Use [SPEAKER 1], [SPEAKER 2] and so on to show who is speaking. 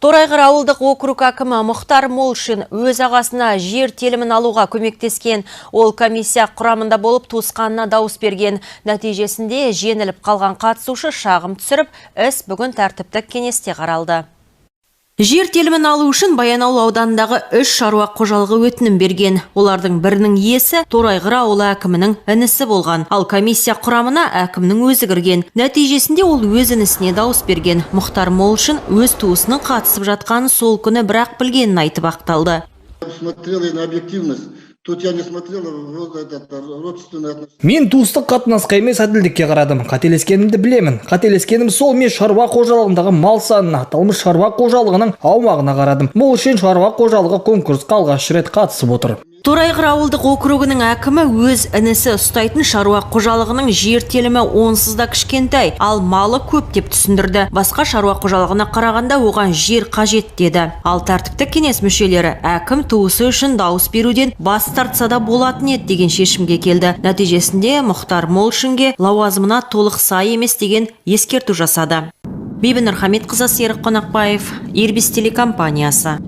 [SPEAKER 1] Торайғыр ауылдық округ әкімі Мұхтар Молшин өз ағасына жер телімін алуға көмектескен. Ол комиссия құрамында болып туысқанына дауыс берген. Нәтижесінде жеңіліп қалған қатысушы шағым түсіріп, іс бүгін тәртіптік кеңесте қаралды. Жер телімін алу үшін Баянауыл ауданындағы 3 шаруа қожалығы өтінім берген. Олардың бірінің иесі Торайғыр ауылы әкімінің інісі болған. Ал комиссия құрамына әкімнің өзі кірген. Нәтижесінде ол өз інісіне дауыс берген. Мұхтар Молшин өз туысының қатысып жатқанын сол күні бірақ білгенін айтып ақталды.
[SPEAKER 2] Смотрел на объективность. Тут я не смотрел родственные отношения.
[SPEAKER 3] Мен туыстық қатынасқа емес әділдікке қарадым. Қателескенімді білемін. Қателескенім сол, мен шаруа қожалығындағы мал санына, аталмыш шаруа қожалығының аумағына қарадым. Молшин шаруа қожалығы конкурсқа алғаш рет қатысып отыр.
[SPEAKER 1] Торайғыр ауылдық округінің әкімі өз інісі ұстайтын шаруа қожалығының жер телімі онсыз да кішкентай, ал малы көп деп түсіндірді. Басқа шаруа қожалығына қарағанда оған жер қажет деді. Ал тәртіптік кеңес мүшелері әкім туысы үшін дауыс беруден бас тартса да болатын еді деген шешімге келді. Нәтижесінде Мұхтар Молшинге лауазымына толық сай емес деген ескерту жасады. Бибінұр Хамитқызы, Серік Қонақбаев, Ирбис телекомпаниясы.